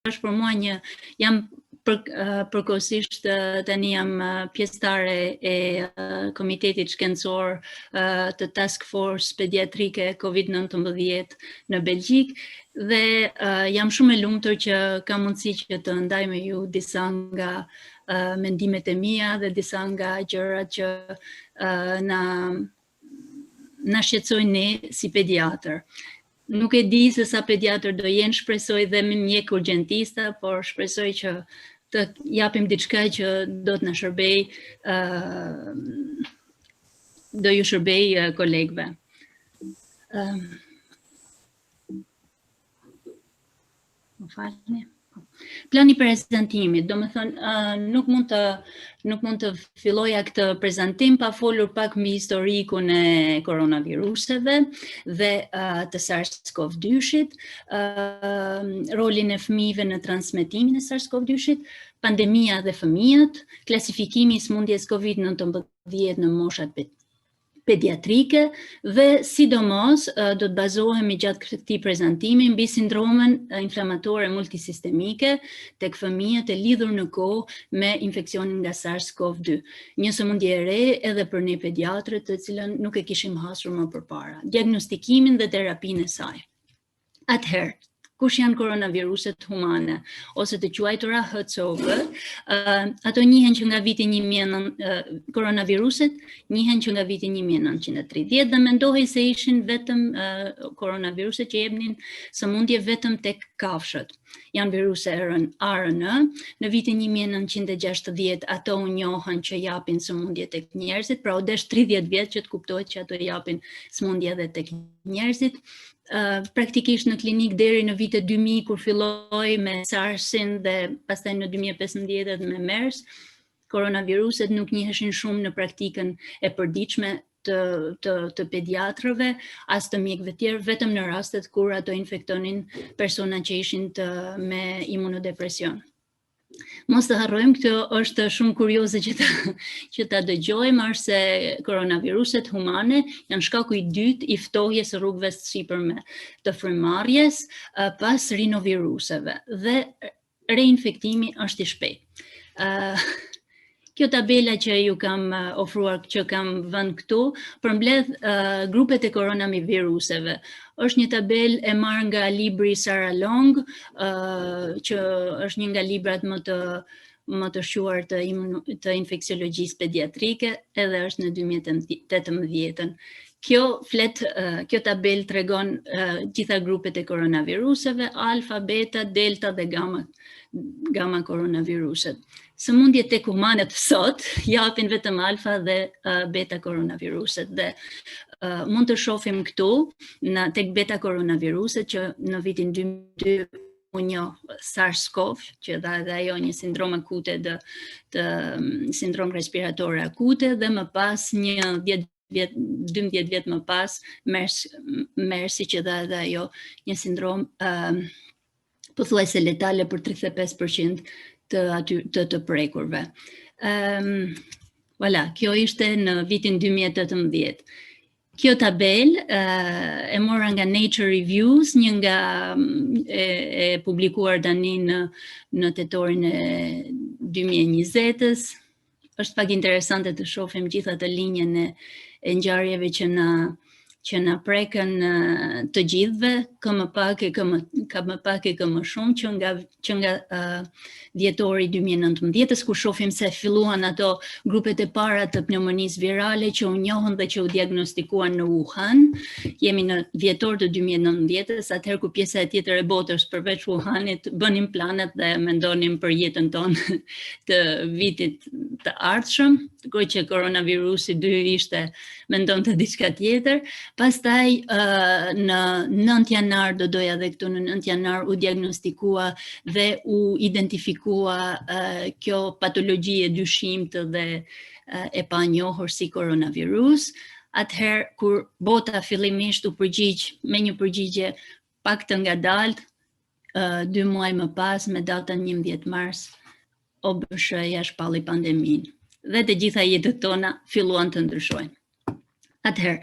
është për mua jam përkohësisht tani jam pjesëtare e Komitetit Shkencor të Task Force Pediatrike COVID-19 në Belgjik dhe jam shumë e lumtur që kam mundësi që të ndaj me ju disa nga mendimet e mia dhe disa nga gjërat që na shqetësojnë ne si pediatër. Nuk e di se sa pediatër do jenë, shpresoj dhe me mjek urgjentista, por shpresoj që të japim diçka që do të na shërbej, do ju shërbej kolegëve. Më falni. Plani prezantimit, do më thënë, nuk mund të filloja këtë prezantim pa folur pak mbi historikun e koronaviruseve dhe të SARS-CoV-2-shit, rolin e fëmijëve në transmetimin e SARS-CoV-2-shit, pandemia dhe fëmijët, klasifikimi i sëmundjes COVID-19 në moshat pediatrike dhe sidomos do të bazohemi gjatë këtij prezantimi mbi sindromen inflamatore multisistemike tek fëmijët e lidhur në kohë me infeksionin nga SARS-CoV-2. Një sëmundje e re edhe për ne pediatrët, të cilën nuk e kishim hasur më përpara. Diagnostikimin dhe terapinë e saj. Atëherë, kush janë koronaviruset humane, ose të quajtura HCOV, ato njihen që nga viti 1900, koronaviruset njihen që nga viti 1930 dhe mendohej se ishin vetëm koronaviruset që jepnin sëmundje vetëm tek kafshët. Janë viruse RNA, në vitin 1960 ato u njohën që japin sëmundje tek njerëzit, pra u desh 30 vjet që të kuptohet që ato japin sëmundje edhe tek njerëzit. Praktikisht në klinik deri në vitet 2000 kur filloi me SARS-in dhe pastaj në 2015 me MERS, koronaviruset nuk njiheshin shumë në praktikën e përditshme të pediatrëve, as të mjekëve tjerë, vetëm në rastet kur ato infektonin persona që ishin me imunodepresion. Mos të harrojmë, kjo është shumë kurioze që ta dëgjojmë, është se koronaviruset humane janë shkaku i dytë i ftohjes së rrugëve sipërme të frymëmarrjes pas rinoviruseve dhe reinfektimi është i shpejtë. Kjo tabela që ju kam ofruar, që kam vënë këtu, përmbledh grupet e koronaviruseve. Është një tabel e marrë nga libri Sarah Long, që është një nga librat më të shquar të infeksiologjisë pediatrike, edhe është në 2018. Kjo tabel tregon gjitha grupet e koronaviruseve, alfa, beta, delta dhe gamma koronaviruset. Sëmundjet tek humanët sot japin vetëm alfa dhe beta koronaviruset dhe mund të shohim këtu tek beta koronaviruset që në vitin 2002 u njoh SARS-CoV, që dha edhe ajo një sindrom akute sindrom respiratore akute dhe më pas 12 vjet më pas MERS-i që dha edhe ajo një sindrom pothuajse letale për 35% të prekurve. Voilà, kjo ishte në vitin 2018. Kjo tabel e mora nga Nature Reviews, një nga e publikuar tani në tetorin e 2020-s. Është pak interesante të shohim gjitha të linjën e ngjarjeve që na prekën të gjithëve, ka më pak e ka më shumë që nga dhjetori 2019, ku shohim se filluan ato grupet e para të pneumonisë virale që u njohën dhe që u diagnostikuan në Wuhan. Jemi në dhjetor të 2019, atëherë ku pjesa e tjetër e botës përveç Wuhanit bënim planet dhe mendonim për jetën tonë të vitit të ardhshëm, kur që koronavirusi 2 mendonte diçka tjetër. Pastaj në 9 janar, do doja dhe këtu në 9 janar u diagnostikua dhe u identifikua kjo patologji e dyshimtë dhe e panjohur si koronavirus. Atëherë kur bota fillimisht u përgjigj me një përgjigje pak të ngadalt, 2 muaj më pas, me datën 11 mars, OBSH-ja shpalli pandeminë dhe të gjitha jetët tona filluan të ndryshojnë. Atëherë,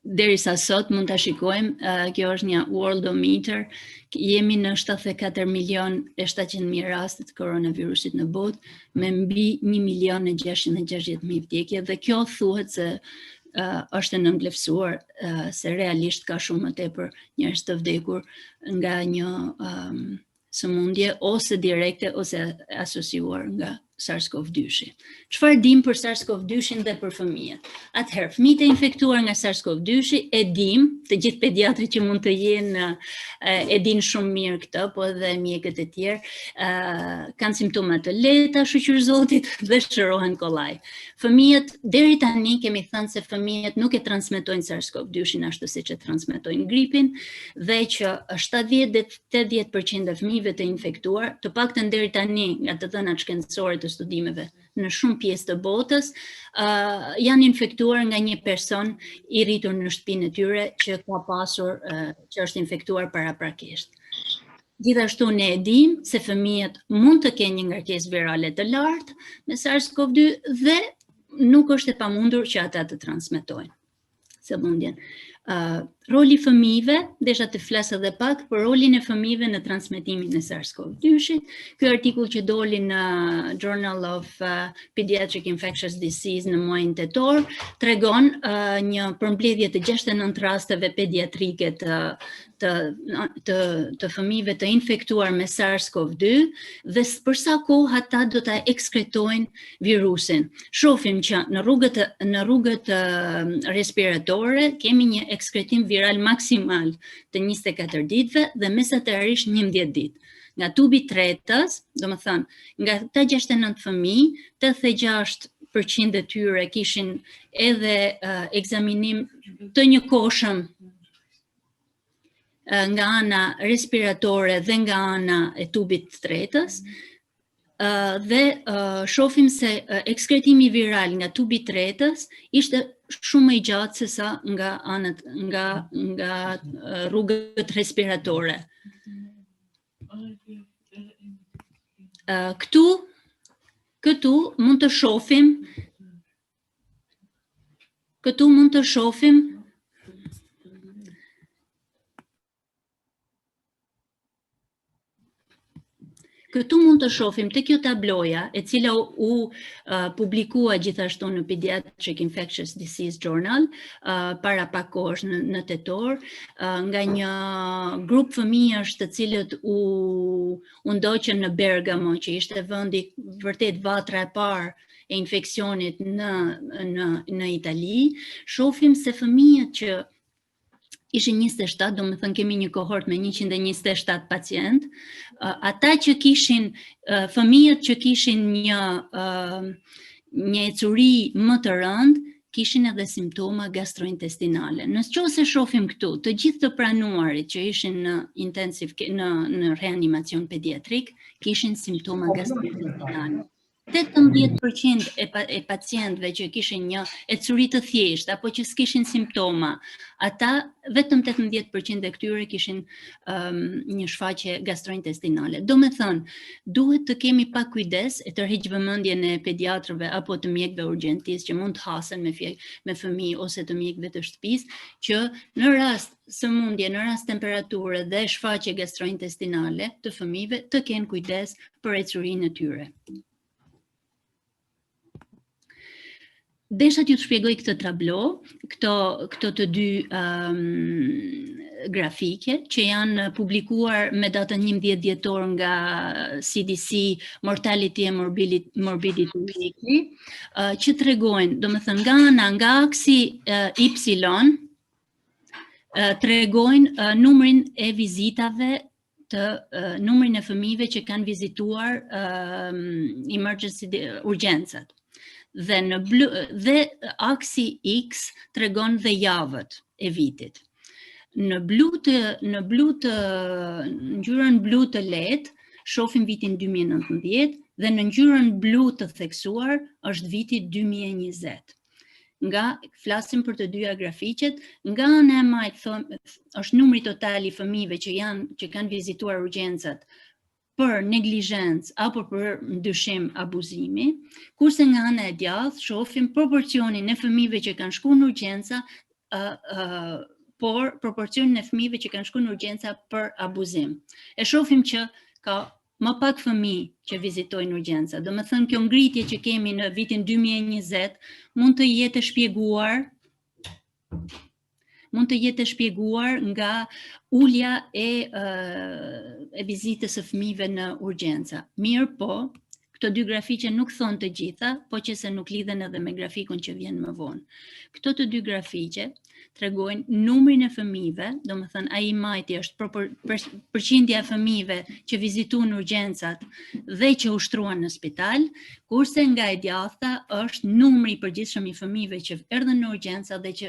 derisa sot mund ta shikojmë, kjo është një Worldometer, jemi në 74.700.000 raste të koronavirusit në botë, me mbi 1.660.000 vdekje, dhe kjo thuhet se është e nënvlerësuar se realisht ka shumë më tepër njerëz të vdekur nga një sëmundje ose direkte ose asociuar nga SARS-CoV-2. Çfarë dim për SARS-CoV-2 dhe për fëmijët? Atëherë, fëmijët e infektuar nga SARS-CoV-2 e dim, të gjithë pediatrit që mund të jenë e din shumë mirë këtë, po edhe mjekët e tjerë, kanë simptoma të lehta, shqyrëzotit dhe shërohen kollaj. Fëmijët, deri tani kemi thënë se fëmijët nuk e transmetojnë SARS-CoV-2 ashtu siç e transmetojnë gripin, dhe që 70-80% e fëmijëve të infektuar, të paktën deri tani nga të dhënat shkencore të studimeve në shumë pjesë të botës, janë infektuar nga një person i rritur në shtëpinë e tyre që ka pasur, që është infektuar paraprakisht. Gjithashtu ne e dim se fëmijët mund të kenë një ngarkesë virale të lartë me SARS-CoV-2 dhe nuk është e pamundur që ata të transmetojnë sëmundjen. Roli fëmijëve, desha të flas edhe pak për rolin e fëmijëve në transmetimin e SARS-CoV-2. Ky artikull që doli në Journal of Pediatric Infectious Disease në muajin tetor tregon një përmbledhje të 69 rasteve pediatrike të fëmijëve të infektuar me SARS-CoV-2 dhe për sa kohë ata do ta ekskretojnë virusin. Shohim që në rrugët respiratore kemi një ekskretim viral maksimal të 24 ditëve dhe mesatarisht 11 ditë. Nga tubi tretës, domethënë, nga ta 69 fëmijë, 86% e tyre kishin edhe ekzaminim të njëkohshëm nga ana respiratore dhe nga ana e tubit tretës, dhe shohim se ekskretimi viral nga tubi tretës ishte shumë i gjatë se sa nga rrugët respiratore. Këtu mund të shohim të kjo tabloja, e cila u publikua gjithashtu në Pediatric Infectious Disease Journal para pak kohësh në tetor, nga një grup fëmijësh të cilët u ndoqën në Bergamo, që ishte vendi vërtet vatra e parë e infeksionit në Itali. Shohim se fëmijët që ishin 27, do më thënë kemi një kohort me 127 pacient, ata që kishin, fëmijët që kishin një ecuri më të rëndë, kishin edhe simptoma gastrointestinale. Nëse shohim këtu, të gjithë të pranuarit që ishin në reanimacion pediatrik, kishin simptoma gastrointestinale. 18% e pacientëve që kishin një ecuri të thjeshtë apo që s'kishin simptoma, ata vetëm 18% e këtyre kishin një shfaqje gastrointestinale. Do me thënë, duhet të kemi pak kujdes e tërheq vëmendjen e pediatrëve apo të mjekëve urgjentisë që mund të hasen me fëmijë ose të mjekëve të shtëpisë, që në rast sëmundje, në rast temperature dhe shfaqje gastrointestinale të fëmijëve të kenë kujdes për ecurinë e tyre. Desha t'ju të shpjegoj këtë tablo, këto të dy grafike që janë publikuar me datën 11 dhjetor nga CDC Mortality and Morbidity Weekly, që tregojnë, domethënë nga aksi Y tregojnë numrin e vizitave numrin e fëmijëve që kanë vizituar emergency urgjencat. Dhe aksi X tregon dhe javët e vitit. Në ngjyrën blu të lehtë shohim vitin 2019 dhe në ngjyrën blu të theksuar është viti 2020. Flasim për të dyja grafiqet, nga ana e majtë është numri total i fëmijëve që kanë vizituar urgjencat për neglizhencë apo për ndyshim abuzimi, kurse nga ana e djathtë shohim proporcionin e fëmijëve që kanë shkuar në urgjenca por proporcionin e fëmijëve që kanë shkuar në urgjenca për abuzim. E shohim që ka më pak fëmijë që vizitojnë urgjenca. Do më thënë, kjo ngritje që kemi në vitin 2020 mund të jetë shpjeguar nga ulja e vizitës së fëmijëve në urgjenca. Mirë po, këto dy grafiqe nuk thonë të gjitha, po që se nuk lidhen edhe me grafikun që vjen më vonë. Këto të dy grafiqe tregojnë numrin e fëmijëve, do më thënë ai majti është përqindja e fëmijëve që vizituan urgjencat dhe që ushtruan në spital, kurse nga e djathta është numri i përgjithshëm i fëmijëve që erdhën në urgjenca dhe që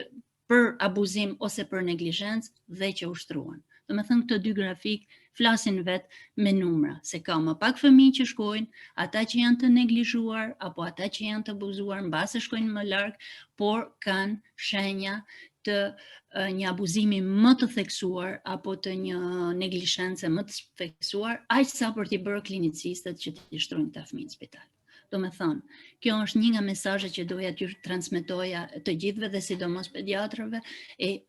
për abuzim ose për neglizhencë dhe që ushtruan. Do më thënë, këto dy grafik flasin vetë me numra, se ka më pak fëmijë që shkojnë, ata që janë të neglizhuar apo ata që janë të abuzuar mbase shkojnë më larg, por kanë shenja të një abuzimi më të theksuar apo të një neglizhence më të theksuar, aq sa për t'i bërë klinicistët që t'i shtrojnë këta fëmijë në spital. Do me thonë, kjo është një nga mesazhet që doja t'ju transmetoja të gjithëve dhe sidomos pediatrëve,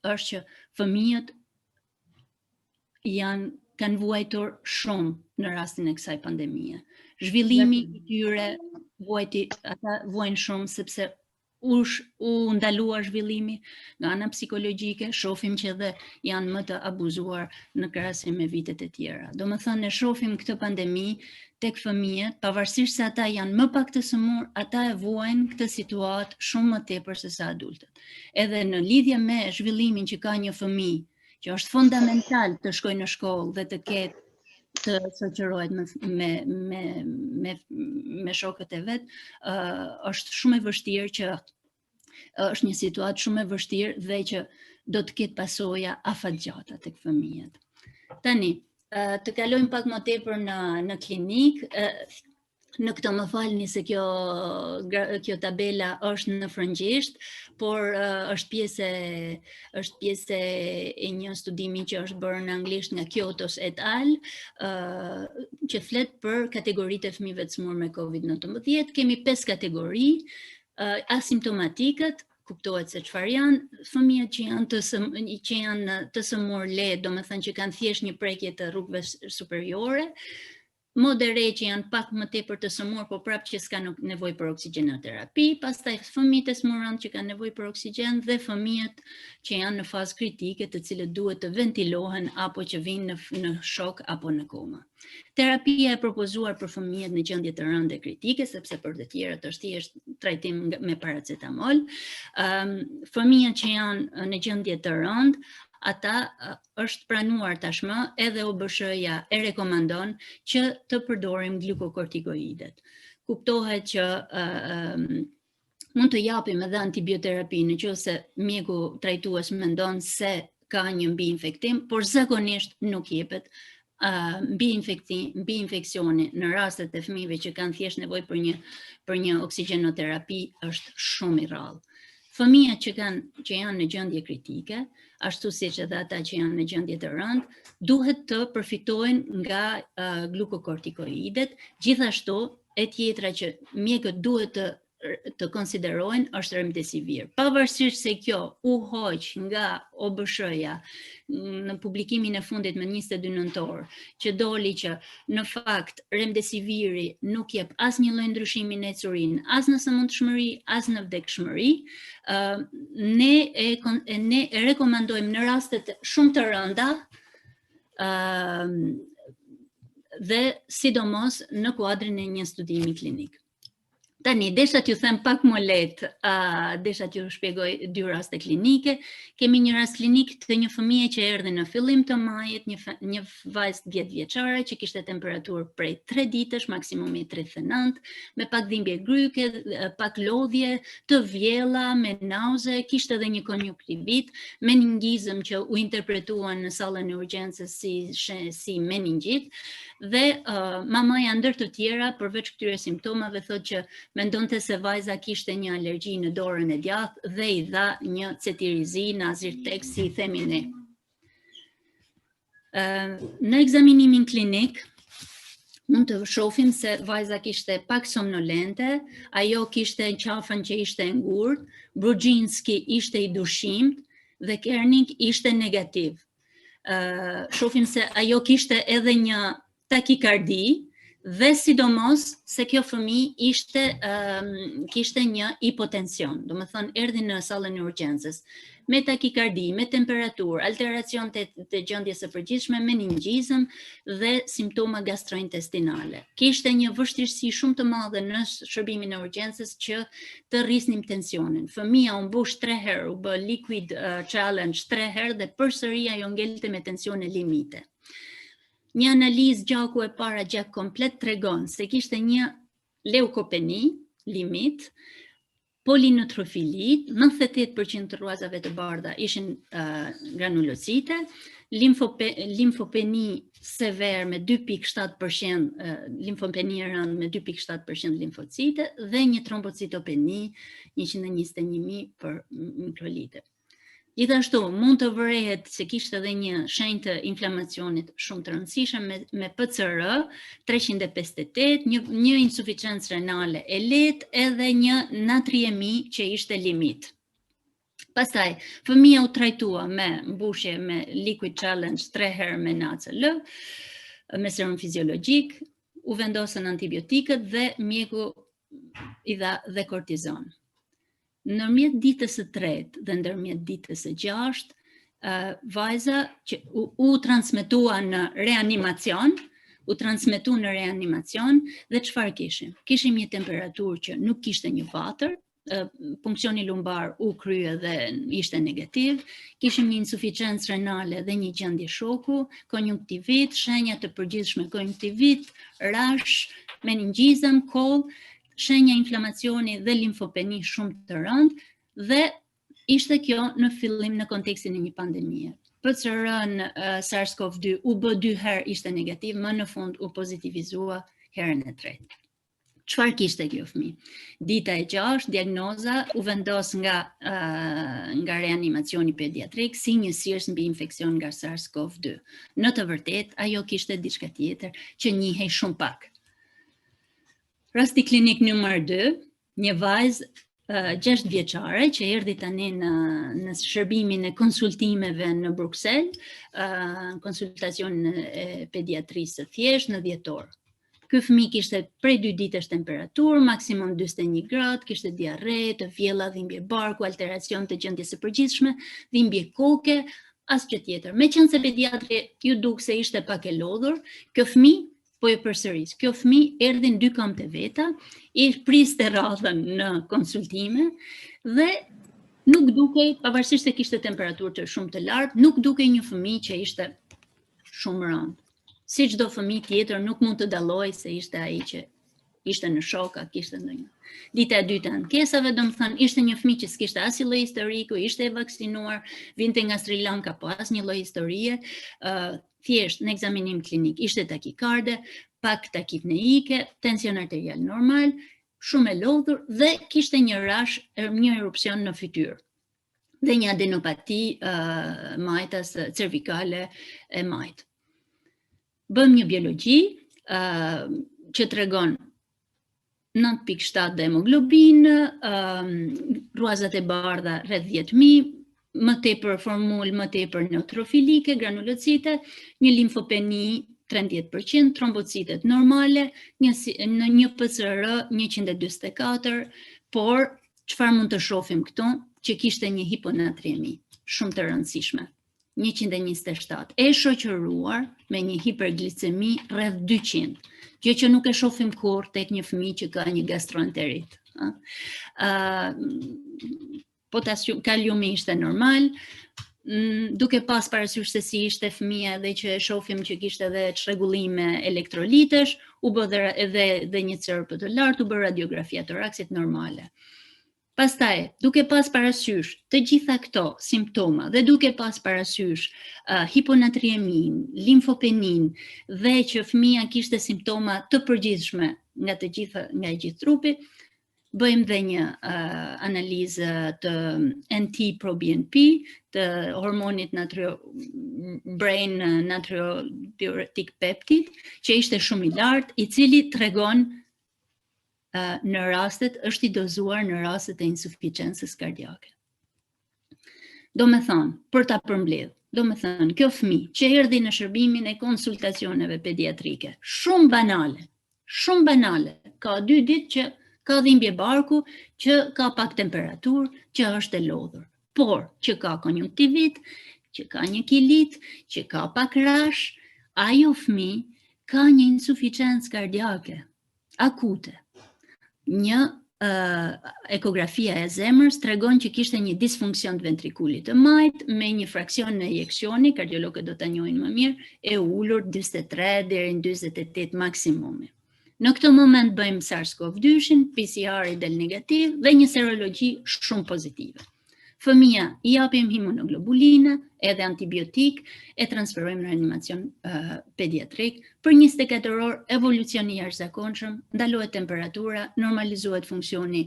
është që fëmijët kanë vuajtur shumë në rastin e kësaj pandemie. Zhvillimi i tyre ata vuajnë shumë sepse u ndalua zhvillimi nga ana psikologjike, shohim që edhe janë më të abuzuar në krahasim me vitet e tjera. Do më thënë, ne shohim këtë pandemi tek fëmijët, pavarësisht se ata janë më pak të sëmur, ata e vuajnë këtë situatë shumë më tepër se sa adultët. Edhe në lidhje me zhvillimin që ka një fëmijë, që është fundamental të shkojë në shkollë dhe të shoqërohet me shokët e vet, është shumë e vështirë që është një situatë shumë e vështirë dhe që do të ketë pasoja afatgjata tek fëmijët. Tani, të kalojmë pak më tepër në klinik. Në këto më falni se kjo tabela është në frëngjisht, por është pjesë e një studimi që është bërë në anglisht nga Kyotos et al, që flet për kategoritë e fëmijëve të smur me COVID-19. Kemi 5 kategori: asimptomatikët, kuptohet se çfarë janë, fëmijët që janë të sëmur lehtë, domethënë që kanë thjesht një prekje të rrugëve superiore, modere që janë pak më tepër të sëmur, po prapë që s'ka nevojë për oksigjenoterapi, pastaj fëmijët e smurënd që kanë nevojë për oksigjen dhe fëmijët që janë në fazë kritike, të cilët duhet të ventilohen apo që vinë në shok apo në koma. Terapia e propozuar për fëmijët në gjendje të rënde kritike, sepse për të tjerët është thjesht trajtim me paracetamol. Fëmijët që janë në gjendje të rëndë, ata është pranuar tashmë, edhe OBSH-ja e rekomandon që të përdorim glukokortikoidet. Kuptohet që mund të japim edhe antibioterapi nëse mjeku trajtues mendon se ka një mbi-infektim, por zakonisht nuk jepet mbi-infeksioni në rastet e fëmijëve që kanë thjesht nevojë për një oksigjenoterapi është shumë i rrallë. Fëmijët që janë në gjendje kritike, ashtu siç edhe ata që janë në gjendje të rëndë, duhet të përfitojnë nga glukokortikoidet. Gjithashtu, e tjetra që mjekët duhet të konsiderojnë është remdesivir. Pavarësisht se kjo u hoq nga OBSH-ja në publikimin e fundit me 22 nëntor, që doli që në fakt remdesiviri nuk jep asnjë lloj ndryshimi në ecurinë, as në sëmundshmëri, as në vdekshmëri, ne e rekomandojmë në rastet shumë të rënda dhe sidomos në kuadrin e një studimi klinik. Tani, desha t'ju them pak më lehtë, desha t'ju shpjegoj 2 raste klinike. Kemi një rast klinik të një fëmije që erdhi në fillim të majit, një vajzë 10 vjeçare që kishte temperaturë prej 3 ditësh, maksimumi 39, me pak dhimbje gryke, pak lodhje, të vjella, me nauze, kishte edhe një konjuktivit, meningizëm që u interpretuan në sallën e urgjencës si meningjit, dhe mamaja ndër të tjera, përveç këtyre simptomave, thotë që mendonte se vajza kishte një alergji në dorën e djathtë dhe i dha një cetirizi, Nazirtex, si i themi ne. Në ekzaminimin klinik, mund të shohim se vajza kishte pak somnolente, ajo kishte qafën që ishte ngurtë, Brudzinski ishte i dushimt, dhe Kerning ishte negativ. Shohim se ajo kishte edhe një takikardi dhe sidomos se kjo fëmijë kishte një hipotension, do të thonë erdhi në sallën e urgjencës me takikardi, me temperaturë, alteracion të gjendjes së përgjithshme, meningizëm dhe simptoma gastrointestinale. Kishte një vështirësi shumë të madhe në shërbimin e urgjencës që të rrisnim tensionin. Fëmia u mbush 3 herë, u bë liquid challenge 3 herë dhe përsëri ajo ngelte me tensione limite. Një analizë gjaku e para gjak komplet tregon se kishte një leukopeni limit, polineutrofili, 98% të rruazave të bardha ishin granulocite, limfopeni sever me 2.7%, limfopeni e rëndë me 2.7% limfocite dhe një trombocitopeni 121.000 për mikrolite. Gjithashtu, mund të vërehet se kishte edhe një shenjë të inflamacionit shumë të rëndësishme me PCR 358, një insuficiencë renale e lehtë edhe një natriemi që ishte limit. Pastaj, fëmia u trajtua me mbushje me liquid challenge 3 herë me NaCl, me serum fiziologjik, u vendosën antibiotikët dhe mjeku i dha dhe kortizon. Ndërmjet ditës së 3 dhe ndërmjet ditës së 6, vajza që u transmetua në reanimacion, dhe çfarë kishim? Kishim një temperaturë që nuk kishte një vatër, funksioni lumbar u krye dhe ishte negativ, kishim një insuficiencë renale dhe një gjendje shoku, konjunktivit, shenja të përgjithshme konjunktivit, rash, meningizëm, koll, shenja inflamacioni dhe limfopeni shumë të rëndë dhe ishte kjo në fillim në kontekstin e një pandemie. PCR në SARS-CoV-2 u bë 2 herë ishte negativ, më në fund u pozitivizua herën e tretë. Çfarë kishte kjo fëmijë? Dita e 6, diagnoza u vendos nga reanimacioni pediatrik si një sirës mbi infeksion nga SARS-CoV-2. Në të vërtetë, ajo kishte diçka tjetër që njihej shumë pak. Rasti klinik numër 2, një vajzë 6 vjeçare që erdhi tani në shërbimin e konsultimeve në Bruxelles, konsultacion e pediatrisë së thjeshtë në dhjetor. Ky fëmijë kishte prej 2 ditësh temperaturë, maksimum 41 gradë, kishte diarre, të vjella, dhimbje barku, alteracion të gjendjes së përgjithshme, dhimbje koke, asgjë tjetër. Meqense pediatri ju duk se ishte pak e lodhur, kjo fëmijë po e përsëris. Kjo fëmijë erdhi në 2 këmbë të veta, i priste radhën në konsultime dhe nuk dukej, pavarësisht se kishte temperaturë të shumë të lartë, nuk dukej një fëmijë që ishte shumë rënd. Si çdo fëmijë tjetër nuk mund të dalloj se ishte ai që ishte në shok, kishte ndonjë. Dita e dytë e ankesave, domethënë ishte një fëmijë që s'kishte asnjë lloj historiku, ishte e vaksinuar, vinte nga Sri Lanka, po asnjë lloj historie, thjesht në ekzaminim klinik ishte takikarde, pak takipneike, tension arterial normal, shumë e lodhur dhe kishte një rash, një erupcion në fytyrë dhe një adenopati majtas cervikale e majt. Bëm një biologji që tregon 9.7 dhe hemoglobin, ruazat e bardha rreth 10.000, më tepër formul, më tepër neutrofilike, granulocite, një limfopeni 30%, trombocitet normale, një PCR 144, por çfarë mund të shohim këtu? Që kishte një hiponatriemi, shumë të rëndësishme, 127, e shoqëruar me një hiperglicemi rreth 200, gjë që nuk e shohim kurrë tek një fëmijë që ka një gastroenterit. Kaliumi ishte normal, duke pas parasysh se si ishte fëmia dhe që e shohim që kishte edhe çrregullime elektrolitesh, u bë edhe një CRP të lartë, u bë radiografia toraksit normale. Pastaj, duke pas parasysh të gjitha këto simptoma dhe duke pas parasysh hiponatriemin, limfopenin dhe që fëmia kishte simptoma të përgjithshme nga gjithë trupi, bëjmë dhe një analizë të NT-proBNP, të hormonit brain natriuretic peptide, që ishte shumë i lartë, i cili tregon në rastet, është i dozuar në rastet e insuficiencës kardiake. Do me thonë, për ta përmbledh, do me thënë, kjo fëmijë që erdhi në shërbimin e konsultacioneve pediatrike, shumë banale, ka 2 ditë që ka dhimbje barku, që ka pak temperaturë, që është e lodhur, por që ka konjunktivit, që ka një kilit, që ka pak rash, ajo fëmijë ka një insuficiencë kardiake akute. Një ekografia e zemrës tregon që kishte një disfunksion të ventrikulit të majt me një fraksion në ejeksioni, kardiologët do ta njohin më mirë, e ulur 43 deri në 48 maksimumi. Në këtë moment bëjmë SARS-CoV-2-shin, PCR-i del negativ dhe një serologji shumë pozitive. Fëmija I japim imunoglobulinë, edhe antibiotik, e transferojmë në reanimacion pediatrik. Për 24 orë, evolucioni I jashtëzakonshëm, ndalohet temperatura, normalizohet funksioni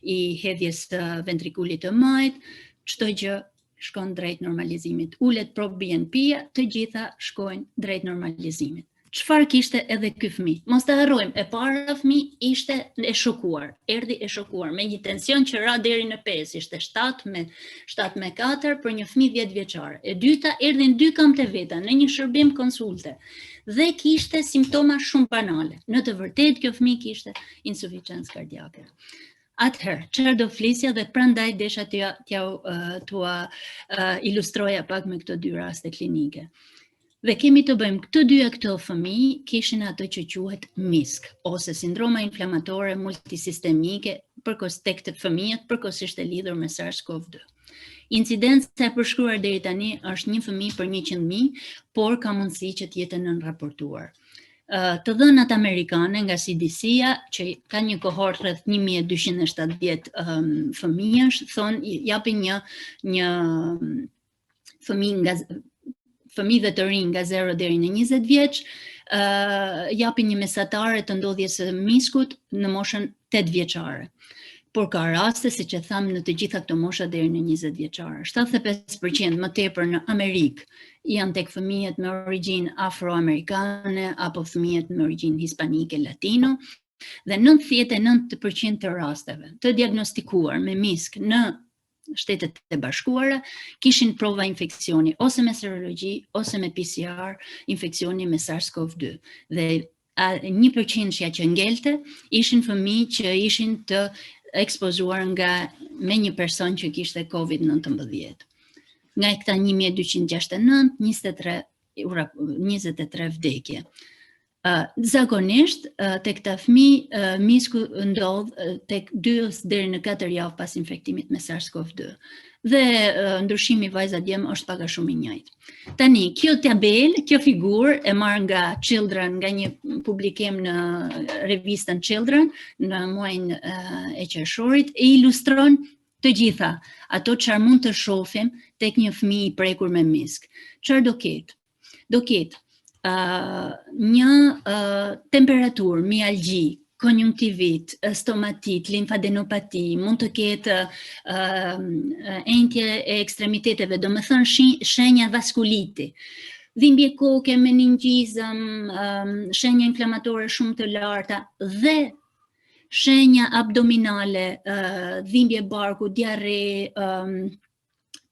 I hedhjes të ventrikulit të majt, çdo gjë shkon drejt normalizimit. Ulet pro-BNP-ja, të gjitha shkojnë drejt normalizimit. Çfarë kishte edhe ky fëmijë? Mos ta harrojmë, e para fëmijë ishte e shokuar, erdhi e shokuar me një tension që ra deri në 5, ishte 7 me 4 për një fëmijë 10 vjeçar. E dyta erdhi në 2 kampe të veta në një shërbim konsulte dhe kishte simptoma shumë banale. Në të vërtetë kjo fëmijë kishte insufficiencë kardiake. Atëherë, çfarë do flisja dhe prandaj desha t'ua ilustroja pak me këto 2 raste klinike. Dhe kemi të bëjmë këto fëmijë kishin ato që quhet MISC, ose sindroma inflamatore multisistemike tek të fëmijët përkohësisht e lidhur me SARS-CoV-2. Incidenca e përshkruar deri tani është 1 fëmijë për 100.000, por ka mundësi që të jetë nënraportuar. Të dhënat amerikane nga CDC-ja, që ka një kohort rreth 1270 fëmijësh, japin një fëmijëve të rinj nga 0 deri në 20 vjeç, japin një mesatare të ndodhjes së miskut në moshën 8 vjeçare. Por ka raste, siç e tham, në të gjitha këto mosha deri në 20 vjeçare. 75% më tepër në Amerikë janë tek fëmijët me origjinë afroamerikane apo fëmijët me origjinë hispanike, latino, dhe 99% të rasteve të diagnostikuar me misk në Shtetet e Bashkuara kishin prova infeksioni ose me serologji ose me PCR, infeksioni me SARS-CoV-2. Dhe 1% që ngelte ishin fëmijë që ishin të ekspozuar me një person që kishte COVID-19. Nga këta 1269, 23 vdekje. Zakonisht, tek këta fëmijë, misku ndodh tek 2 deri në 4 javë pas infektimit me SARS-CoV-2. Dhe ndryshimi vajza-djem është pak a shumë I njëjtë. Tani, kjo tabelë, kjo figurë e marr nga Children, nga një publikim në revistën Children në muajin e qershorit, e ilustron të gjitha ato çfarë mund të shohim tek një fëmijë I prekur me misk. Çfarë do ketë? Do ketë një temperaturë, mialgji, konjunktivit, stomatit, limfadenopati, mund të ketë entje e ekstremiteteve, do më thënë shenja vaskuliti, dhimbje koke, meningizëm, shenja inflamatore shumë të larta dhe shenja abdominale, dhimbje barku, diarre,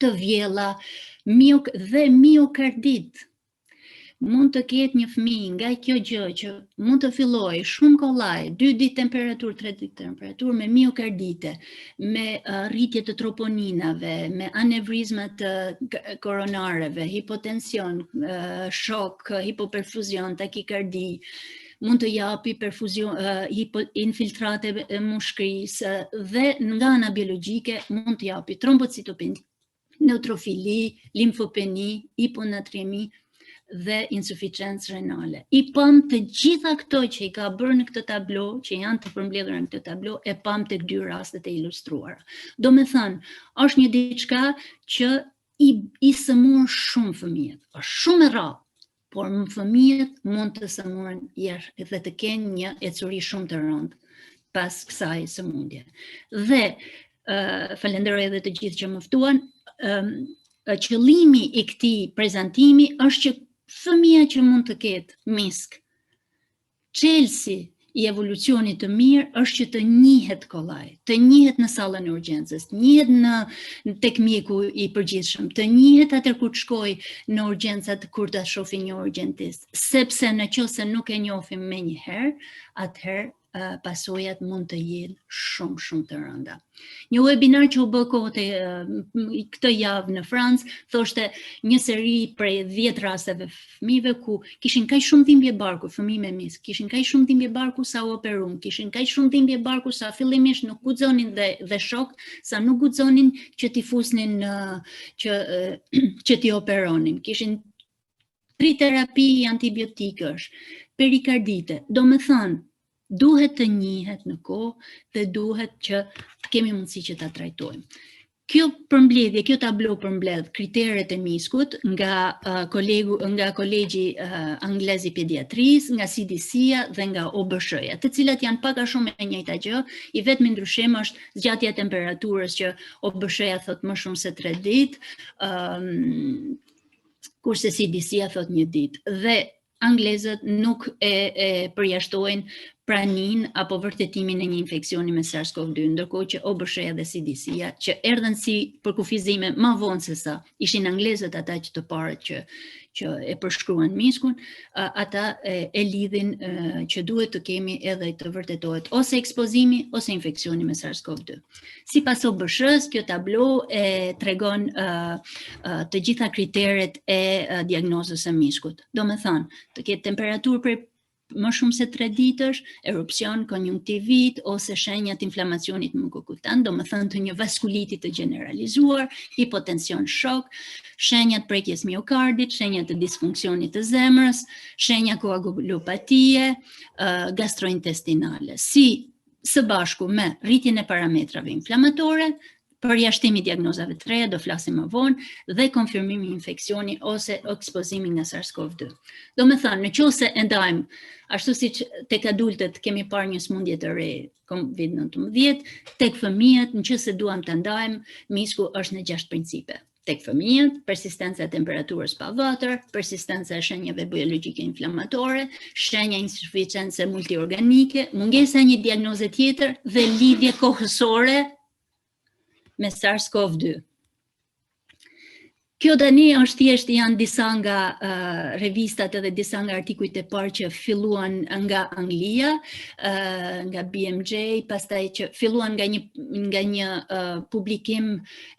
të vjella, dhe miokardit. Mund të ketë një fëmijë nga kjo gjë që mund të filloj shumë kollaj, 2 ditë temperaturë, 3 ditë temperaturë, me miokardite, me rritje të troponinave, me anevrizmat koronareve, hipotension, shok, hipoperfuzion, takikardi, mund të japi infiltrate mushkërisë dhe nga ana biologjike mund të japi trombocitopeni, neutrofili, limfopeni, hiponatriemi dhe insuficiencë renale. I pam të gjitha këto që I ka bërë në këtë tablo, që janë të përmbledhura në këtë tablo, e pam tek 2 rastet e ilustruara. Do me thënë, është një diçka që I sëmur shumë fëmijët, është shumë e rrallë, por fëmijët mund të sëmuren dhe të kenë një ecuri shumë të rëndë pas kësaj sëmundje. Dhe falenderoj edhe të gjithë që më ftuan. Qëllimi I këtij prezantimi është që fëmija që mund të ketë misk, çelësi I evolucionit të mirë është që të njihet kollaj, të njihet në sallën e urgjencës, të njihet tek mjeku i përgjithshëm, të njihet atë kur të shkoj në urgjencat kur ta shofi një urgjentist, sepse nëse nuk e njohim menjëherë, atëherë pasojat mund të jenë shumë të rënda. Një webinar që u bë këtë javë në Francë, thoshte një seri prej 10 rasteve fëmijëve ku kishin kaq shumë dhimbje barku, fëmijë me misk, kishin kaq shumë dhimbje barku sa u operuan, kishin kaq shumë dhimbje barku sa fillimisht nuk guxonin dhe shok, sa nuk guxonin që t'i fusnin që t'i operonin. Kishin 3 terapi antibiotikësh, perikardite, do me thënë, duhet të njihet në kohë dhe duhet që të kemi mundësi që ta trajtojmë. Kjo përmbledhje, kjo tablo përmbledh kriteret e miskut nga kolegji anglez i pediatrisë, nga CDC-ja dhe nga OBSH-ja, të cilat janë pak a shumë e njëjta gjë, i vetmi ndryshim është zgjatja e temperaturës që OBSH-ja thot më shumë se 3 ditë, kurse CDC-ja thot 1 ditë. Dhe anglezët nuk e përjashtojnë pranin apo vërtetimin e një infeksioni me SARS-CoV-2, ndërkohë që OBSH-ja dhe CDC-ja, që erdhen si përkufizime më vonë se sa ishin anglezët ata që të parët që e përshkruan miskun, ata e lidhin që duhet të kemi edhe të vërtetohet ose ekspozimi ose infeksioni me SARS-CoV-2. Sipas OBSH-s, kjo tablo e tregon të gjitha kriteret e diagnozës së miskut. Do me thënë, të ketë temperaturë për më shumë se 3 ditësh, erupcion konjunktivit ose shenjat inflamacionit mukokutan, do me thënë të një vaskuliti të generalizuar, hipotension shok, shenjat prekjes miokardit, shenjat të disfunksionit të zemrës, shenja koagulopatie, gastrointestinale, së bashku me rritjen e parametrave inflamatore, përjashtimi diagnozave të reja, do flasim më vonë, dhe konfirmimi infeksioni ose ekspozimi nga SARS-CoV-2. Do me thënë, nëse e ndajmë, ashtu si që tek adultët kemi parë një smundje të re COVID-19, tek fëmijët, nëse duam të ndajmë, misku është në 6 principe. Tek fëmijët, persistenca e temperaturës pa vëtër, persistenca e shenjave biologjike inflamatore, shenja insuficience multiorganike, mungesa e një diagnoze tjetër dhe lidhje kohësore me SARS-CoV-2. Kjo tani është thjesht janë disa nga revistat edhe disa nga artikujt e parë që filluan nga Anglia, nga BMJ, pastaj që filluan nga një publikim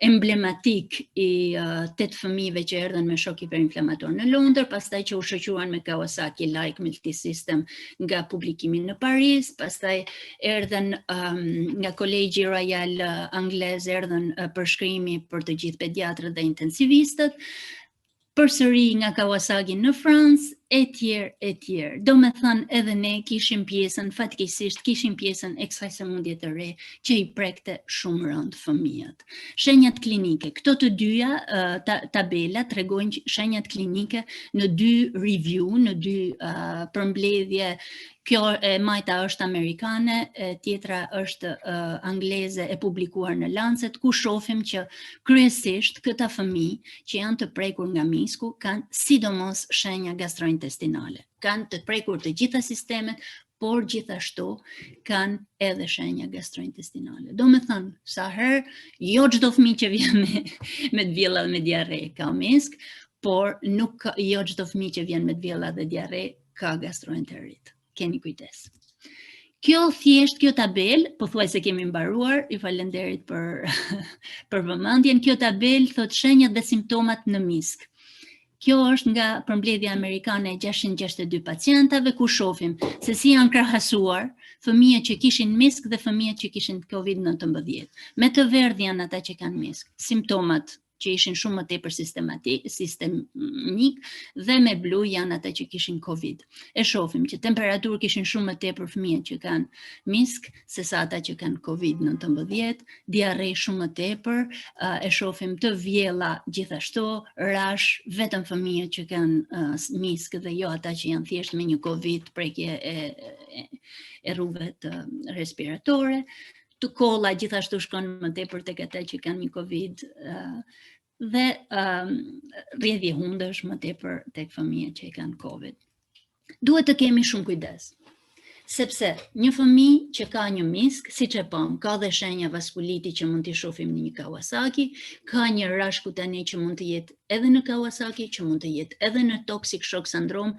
emblematik i 8 fëmijëve që erdhen me shok hiperinflamator në Londër, pastaj që u shoqëruan me Kawasaki-like multisystem nga publikimi në Paris, pastaj erdhen nga Kolegji Royal Anglez, erdhen përshkrimi për të gjithë pediatrët dhe intensivistët, përsëri nga Kawasaki në Francë, e tjerë. Do me thënë edhe ne kishim pjesën, fatkeqësisht kishim pjesën e kësaj sëmundje të re që i prekte shumë rënd fëmijët. Shenjat klinike, këto të dyja tabela tregojnë shenjat klinike në 2 review, në 2 përmbledhje. Kjo e majta është amerikane, tjetra është angleze e publikuar në Lancet, ku shohim që kryesisht këta fëmijë që janë të prekur nga misku kanë sidomos shenja gastrointestinale. Kanë të prekur të gjitha sistemet, por gjithashtu kanë edhe shenja gastrointestinale. Do me thënë, sa herë, jo çdo fëmijë që vjen me dvjella dhe me diare ka misk, por nuk jo çdo fëmijë që vjen me dvjella dhe diare ka gastroenterit. Keni kujdes. Kjo tabel, pothuajse kemi mbaruar, i falenderit për vëmendjen, kjo tabel thot shenjat dhe simptomat në misk. Kjo është nga përmbledhja amerikane e 662 pacientave, ku shohim se si janë krahasuar fëmijët që kishin misk dhe fëmijët që kishin COVID-19. Me të verdh janë ata që kanë misk, simptomat që ishin shumë më tepër sistemik, dhe me blu janë ata që kishin COVID. E shohim që temperaturë kishin shumë më tepër fëmijët që kanë misk se sa ata që kanë COVID-19, diare shumë më tepër, e shohim të vjella gjithashtu, rash vetëm fëmijët që kanë misk dhe jo ata që janë thjesht me një COVID, prekje e rrugëve të respiratore. Të kolla gjithashtu shkon më tepër tek ata që kanë një COVID, dhe rrjedhje hundësh më tepër tek fëmijët që kanë COVID. Duhet të kemi shumë kujdes. Sepse një fëmijë që ka një misk, siç e pam, ka dhe shenja vaskuliti që mund t'i shohim në një Kawasaki, ka një rash kutani që mund të jetë edhe në Kawasaki, që mund të jetë edhe në toxic shock syndrome,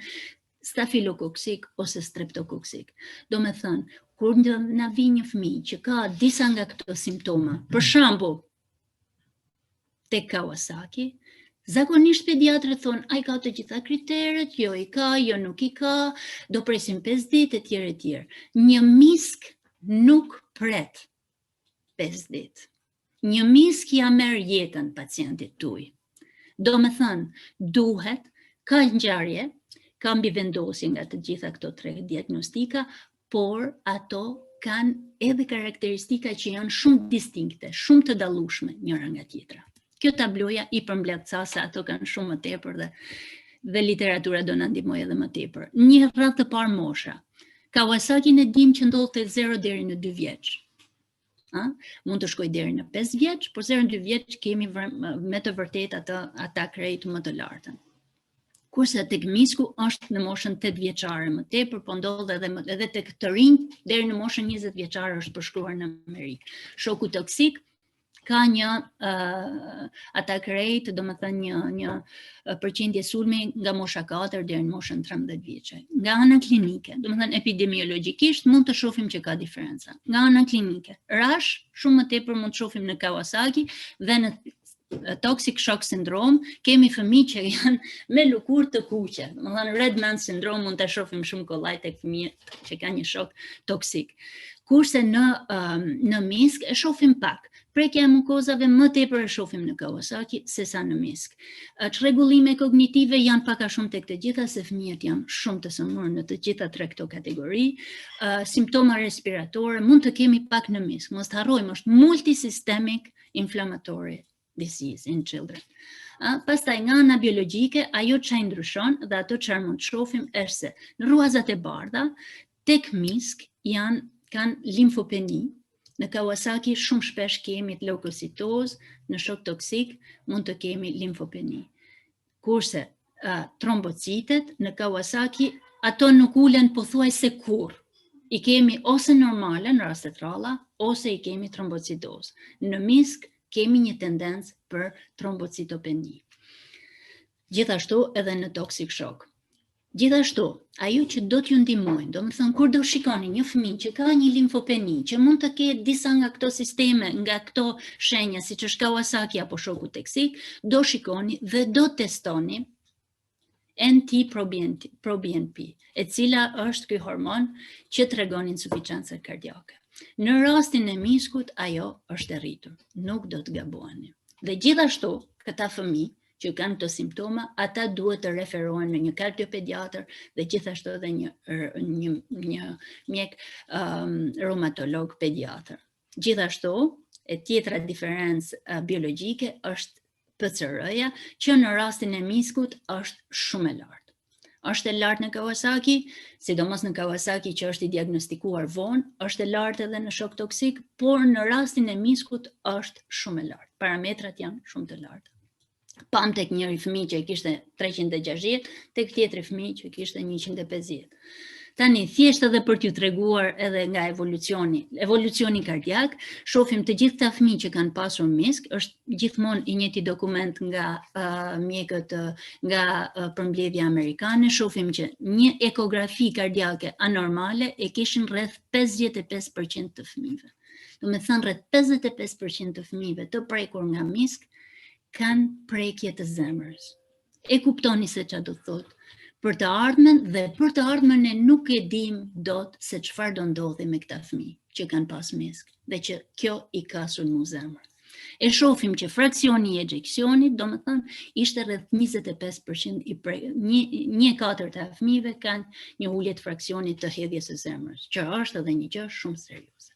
stafilokoksik ose streptokoksik. Do me thënë, kur na vi një fëmijë që ka disa nga këto simptoma, për shembull, tek Kawasaki, zakonisht pediatrët thonë, a i ka të gjitha kriteret, jo i ka, jo nuk i ka, do presim 5 ditë, e tjerë. Një misk nuk pret 5 ditë. Një misk ja merr jetën pacientit tuaj. Do me thënë, duhet, ka ngjarje, ka mbivendosje nga të gjitha këto 3 diagnostika, por ato kanë edhe karakteristika që janë shumë distinkte, shumë të dallueshme njëra nga tjetra. Kjo tabloja i përmbledh ca se ato kanë shumë më tepër dhe literatura do na ndihmojë edhe më tepër. Një rreth të parë mosha. Kawasaki ne dim që ndodh te 0 deri në 2 vjeç. Mund të shkojë deri në 5 vjeç, por 0 në 2 vjeç kemi me të vërtetë ata krejt më të lartën. Kurse tek misku është në moshën 8 vjeçare më tepër, po ndodh edhe tek të rinj deri në moshën 20 vjeçare është përshkruar në Amerikë. Shoku toksik ka një atak rate, do më thënë një përqindje sulmi nga mosha 4 deri në moshën 13 vjeçe. Nga ana klinike, do më thënë epidemiologjikisht mund të shohim që ka diferenca. Nga ana klinike, rash shumë më tepër mund të shohim në Kawasaki dhe në toxic shock syndrome kemi fëmijë që janë me lëkurë të kuqe. Do më thënë red man syndrome mund të shohim shumë kollaj tek fëmijët që kanë një shok toksik. Kurse në misk e shohim pak. Prekja e mukozave më tepër e shohim në Kawasaki se sa në misk. Çrregullime kognitive janë pak a shumë tek të gjitha se fëmijët janë shumë të sëmurë në të gjitha 3 këto kategori. Simptoma respiratore mund të kemi pak në misk. Mos të harrojmë, është multisystemic inflammatory disease in children. Pastaj nga ana biologjike, ajo çfarë ndryshon dhe ato çfarë mund të shohim është se në rruazat e bardha tek misk kanë limfopeni. Në Kawasaki shumë shpesh kemi leukocitozë, në shok toksik mund të kemi limfopeni. Kurse trombocitet në Kawasaki ato nuk ulen pothuajse kurrë. I kemi ose normale në raste të ralla, ose i kemi trombocitozë. Në misk kemi një tendencë për trombocitopeni. Gjithashtu edhe në toxic shock. Gjithashtu, ajo që do t'ju ndihmojnë, do më thënë, kur do shikoni një fëmijë që ka një limfopeni, që mund të ketë disa nga këto sisteme, nga këto shenja, si që është Kawasaki apo shoku toksik, do shikoni dhe do testoni NT-proBNP, e cila është ky hormon që tregon insuficiencë kardiake. Në rastin e miskut, ajo është e rritur, nuk do të gaboheni. Dhe gjithashtu, këta fëmijë që kanë këto simptoma, ata duhet të referohen në një kardiopediatër dhe gjithashtu edhe një mjek reumatolog pediatër. Gjithashtu, e tjetra diferencë biologjike është PCR-ja, që në rastin e miskut është shumë e lartë. Është e lartë në Kawasaki, sidomos në Kawasaki që është i diagnostikuar vonë, është e lartë edhe në shok toksik, por në rastin e miskut është shumë e lartë. Parametrat janë shumë të lartë. Pam tek njëri fëmijë që kishte 360, tek tjetri fëmijë që kishte 150. Tani, thjesht edhe për t'ju treguar edhe nga evolucioni kardiak, shohim të gjithë ta fëmijë që kanë pasur misk, është gjithmonë i njëjti dokument nga mjekët nga përmbledhja amerikane, shohim që një ekografi kardiake anormale e kishin rreth 55% të fëmijëve. Do me thënë rreth 55% të fëmijëve të prekur nga misk kanë prekje të zemrës. E kuptoni se çfarë do thotë për të ardhmen dhe për të ardhmen ne nuk e dim dot se çfarë do ndodhi me këta fëmijë që kanë pas misk dhe që kjo i ka sulmu zemrën. E shohim që fraksioni i ejeksionit, do me thënë, ishte rreth 25% një katërt e fëmijëve kanë një ulje të fraksionit të hedhjes së zemrës, që është edhe një gjë shumë serioze.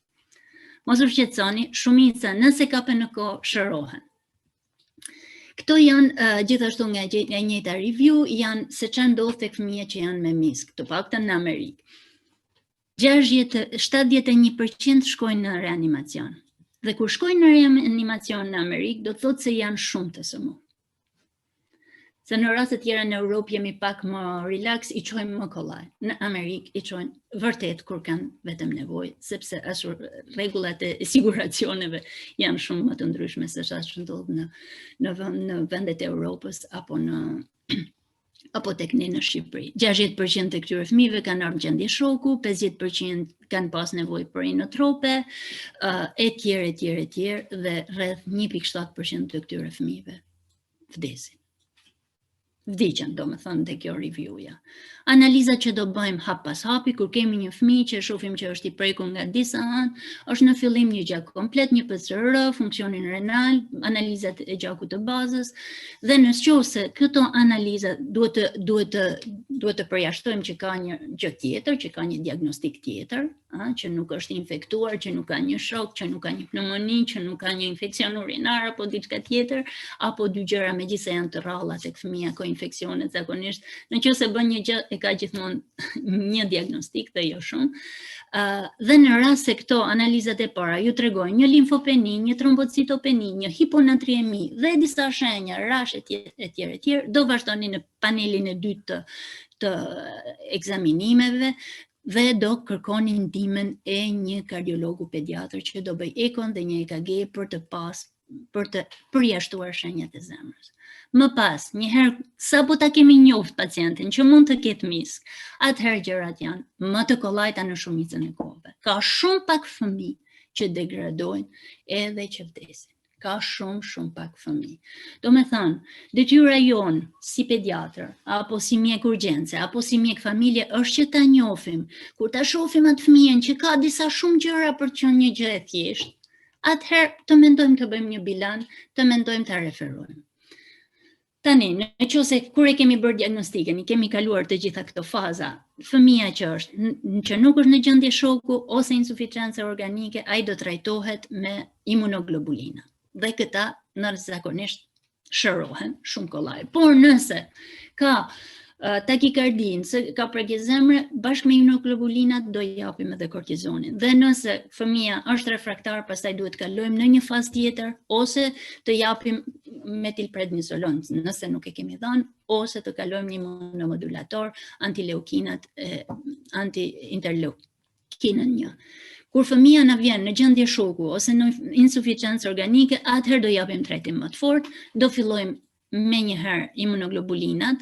Mos u shqetësoni, shumica nëse ka PNK shërohen. Këto janë gjithashtu nga e njëjta review, janë se çfarë ndodh tek fëmijët që janë me misk, të paktën në Amerikë. 71% shkojnë në reanimacion. Dhe kur shkojnë në reanimacion në Amerikë, do të thotë se janë shumë të sëmurë. Se në raste tjera në Europë jemi pak më relax, I çojmë më kollaj. Në Amerikë I çojnë vërtet kur kanë vetëm nevojë, sepse rregullat e siguracioneve janë shumë më të ndryshme se sa që ndodh në vendet e Europës apo tek ne në Shqipëri. 60% të këtyre fëmijëve kanë ardhur gjendje shoku, 50% kanë pas nevojë për inotrope, etj, dhe rreth 1.7% të këtyre fëmijëve vdesin. Vdiqen, do me thënë, dhe kjo review-ja. Analiza që do bëjmë hap pas hapi, kur kemi një fëmijë që shohim që është I prekur nga disa anë, është në fillim një gjak komplet, një PCR, funksionin renal, analizat e gjakut të bazës, dhe nëse këto analiza duhet të përjashtojmë që ka një gjë tjetër, që ka një diagnostik tjetër, që nuk është infektuar, që nuk ka një shok, që nuk ka një pneumoni, që nuk ka një infekcion urinar apo diçka tjetër, apo dy gjëra megjithëse janë të rralla tek fëmia ka infeksionet zakonisht, nëse bën një gjë e ka gjithmonë një diagnostik dhe jo shumë. Dhe në rast se këto analizat e para ju tregojnë një limfopeni, një trombocitopeni, një hiponatriemi dhe disa shenja, rash etj, do vazhdoni në panelin e dytë të ekzaminimeve dhe do kërkoni ndihmën e një kardiologu pediatër që do bëj ekon dhe një EKG për të përjashtuar shenjat e zemrës. Më pas, njëherë sapo ta kemi njoft pacientin që mund të ketë misk, atëherë gjërat janë më të kollajta në shumicën e kohëve. Ka shumë pak fëmijë që degradojnë edhe që vdesin. Ka shumë pak fëmijë. Do me thënë, detyra jonë si pediatër, apo si mjek urgjence, apo si mjek familje është që ta njohim. Kur ta shohim atë fëmijën që ka disa shumë gjëra për të qenë një gjë e thjeshtë, atëherë të mendojmë të bëjmë një bilan, të mendojmë të referojmë. Tani, nëse kur e kemi bërë diagnostikën, I kemi kaluar të gjitha këto faza, fëmia që nuk është në gjendje shoku ose insuficiencë organike, ai do trajtohet me imunoglobulina. Dhe këta zakonisht shërohen shumë kollaj. Por nëse ka takikardi, nëse ka prekje zemre, bashkë me imunoglobulinat do japim edhe kortizonin. Dhe nëse fëmia është refraktar, pastaj duhet kalojmë në një fazë tjetër, ose të japim metilprednisolon, nëse nuk e kemi dhënë, ose të kalojmë një imunomodulator, antileukinat, anti-interleukinën 1. Kur fëmia na vjen në gjendje shoku ose në insuficiencë organike, atëherë do japim trajtim më të fortë, do fillojmë menjëherë imunoglobulinat,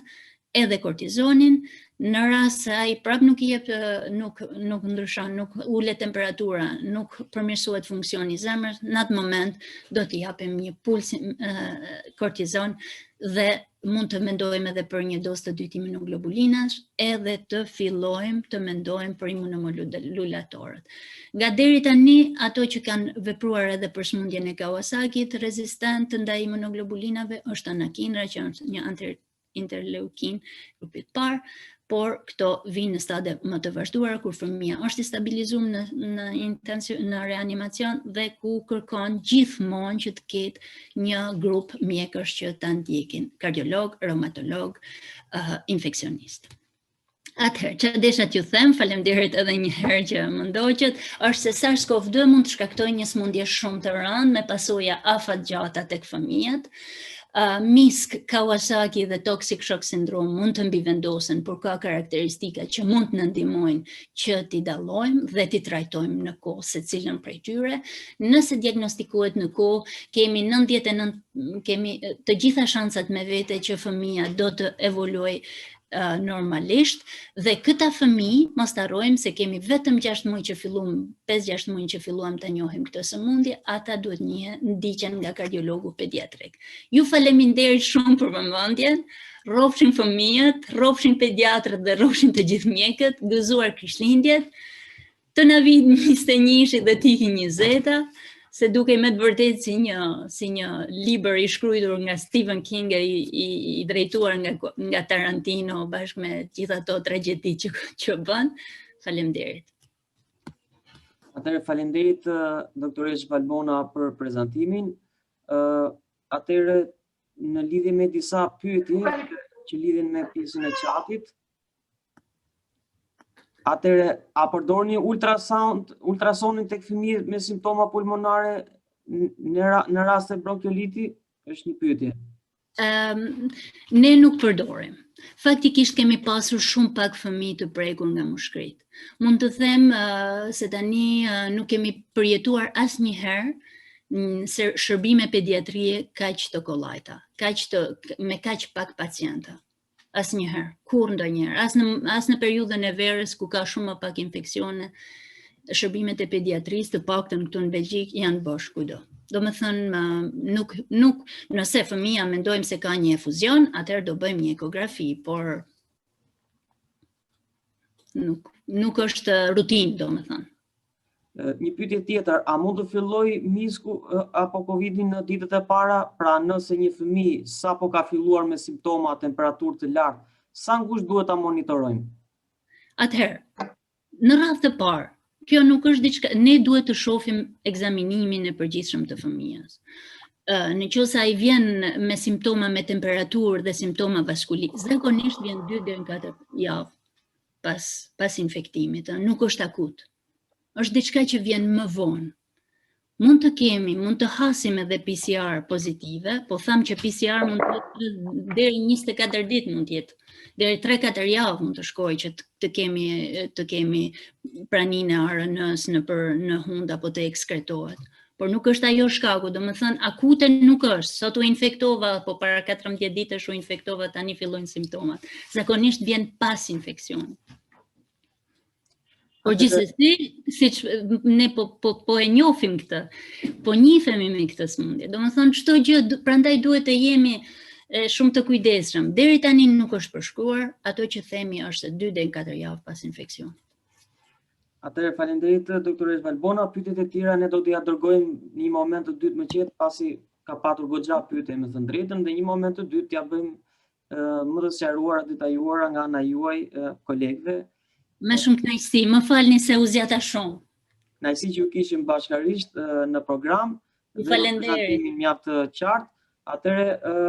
edhe kortizonin, në rast se ai prap nuk I jep, nuk ndryshon, nuk ulet temperatura, nuk përmirësohet funksioni I zemrës, në atë moment do t'i japim një puls kortizon dhe mund të mendojmë edhe për një dozë të dytë imunoglobulinash, edhe të fillojmë të mendojmë për imunomodulatorët. Nga deri tani, ato që kanë vepruar edhe për sëmundjen e Kawasakit, rezistent ndaj imunoglobulinave është anakinra, që është një interleukin grupit parë, por këto vinë në stade më të vazhduara kur fëmia është I stabilizuar në reanimacion dhe ku kërkon gjithmonë që të ketë një grup mjekësh që ta ndjekin, kardiolog, reumatolog, infeksionist. Atëherë, që desha t'ju them, faleminderit edhe një herë që më ndoqët, është se SARS-CoV-2 mund të shkaktojë një sëmundje shumë të rëndë me pasoja afatgjata tek fëmijët. Misk, Kawasaki dhe toxic shock syndrome mund të mbivendosen, por ka karakteristika që mund të na ndihmojnë që t'i dallojmë dhe t'i trajtojmë në kohë secilën prej tyre. Nëse diagnostikohet në kohë, kemi të gjitha shansat me vete që fëmia do të evoluojë normalisht dhe këta fëmijë mos harrojmë se kemi vetëm 6 muaj që filluam, 5-6 muaj që filluam ta njohim këtë sëmundje, ata duhet ndiqen nga kardiologu pediatrik. Ju faleminderit shumë për vëmendjen. Rrofshin fëmijët, rrofshin pediatrët dhe rrofshin të gjithë mjekët, gëzuar Krishtlindjet. Të na vijë 21 dhe t'i 20, se duke me të vërtet si një libër I shkruar nga Stephen King I drejtuar nga Tarantino bashkë me gjitha ato tragjedi që bën. Faleminderit. Atëherë faleminderit doktoresh Valbona për prezantimin. Atëherë në lidhje me disa pyetje që lidhen me pjesën e chatit. Atëherë, a përdorni ultrasonin tek fëmijët me simptoma pulmonare në rast të bronkioliti? Është një pyetje. Ne nuk përdorim. Faktikisht kemi pasur shumë pak fëmijë të prekur nga mushkrit. Mund të them se tani nuk kemi përjetuar asnjëherë shërbime pediatrie kaq të kollajta, me kaq pak pacienta. Asnjëherë, kur ndonjëherë, as në periudhën e verës ku ka shumë më pak infeksione, shërbimet e pediatrisë të paktën këtu në Belgjik janë bosh kudo. Do me thënë, nuk, nëse fëmija mendojmë se ka një efuzion, atëherë do bëjmë një ekografi, por nuk është rutinë, do me thënë. Një pyetje tjetër, a mund të filloj misku apo Covidin në ditët e para, pra nëse një fëmijë sapo ka filluar me simptoma temperaturë të lartë, sa ngushtë duhet ta monitorojmë? Atëherë, në radhë të parë, kjo nuk është diçka, ne duhet të shohim ekzaminimin e përgjithshëm të fëmijës. Në qoftë ai vjen me simptoma me temperaturë dhe simptoma vaskulike, zakonisht vjen 2 deri në 4 javë pas infektimit, nuk është akut. Është diçka që vjen më vonë. Mund të hasim edhe PCR pozitive, po tham që PCR mund të jetë deri 24 ditë mund të jetë, deri 3-4 javë mund të shkojë që të kemi praninë e ARN-s në hund apo të ekskretohet. Por nuk është ajo shkaku, do me thënë akute nuk është, sot u infektova, po para 14 ditësh u infektova, tani fillojnë simptomat. Zakonisht vjen pas infeksionit. Por gjithsesi, siç ne po e njohim këtë, po njihemi me këtë smundje. Do me thënë çdo gjë, prandaj duhet të jemi shumë të kujdesshëm. Deri tani nuk është përshkruar, ato që themi është 2 deri në 4 javë pas infeksionit. Atëherë faleminderit doktoresh Valbona, pyetjet e tjera ne do t'ia dërgojmë në një moment të dytë më qetë, pasi ka patur goxha pyetje me thënë drejtën, dhe një moment të dytë t'ia bëjmë më të sqaruara, detajuara nga ana juaj kolegëve. Me shumë kënaqësi, më falni se u zgjata shumë. Kënaqësi që ju kishim bashkërisht në program. Ju falenderoj. Mjaft të qartë. Atëherë